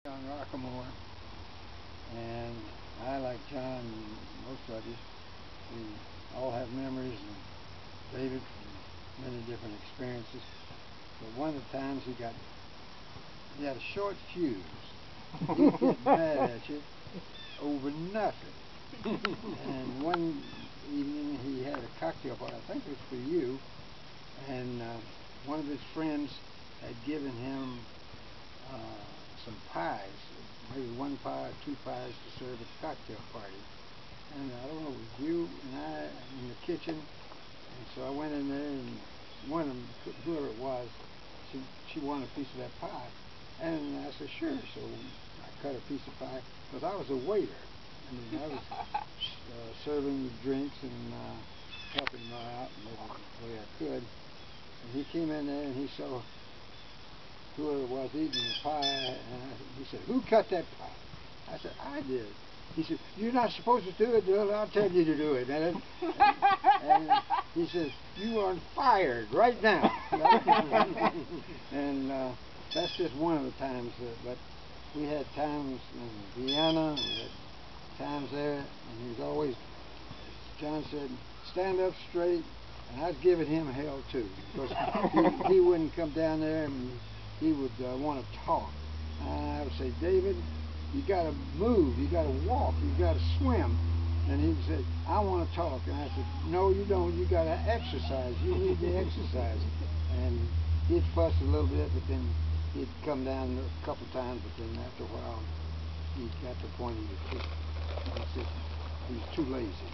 John Rockamore, and I, like John and most of us, we all have memories, and David from many different experiences. But one of the times he had a short fuse. He'd get mad at you over nothing. And one evening he had a cocktail party, I think it was for you, and one of his friends had given him some pies, maybe one pie or two pies to serve at the cocktail party. And I don't know, it was you and I in the kitchen, and so I went in there, and one of them, whoever it was, she wanted a piece of that pie. And I said, sure. So I cut a piece of pie, because I was a waiter. I mean, I was serving the drinks and helping him out in every way I could. And he came in there and he saw whoever it was eating the pie, and he said, who cut that pie? I said, I did. He said, you're not supposed to do it, I'll tell you to do it. And he says, you are fired right now. And that's just one of the times, but we had times in Vienna, we had times there, and he was always, John said, stand up straight, and I'd give it him hell too, because he wouldn't come down there, and he would want to talk. And I would say, David, you got to move, you got to walk, you got to swim. And he said, I want to talk. And I said, no, you don't, you got to exercise, you need to exercise. And he'd fuss a little bit, but then he'd come down a couple times, but then after a while, he got to the point he was too lazy.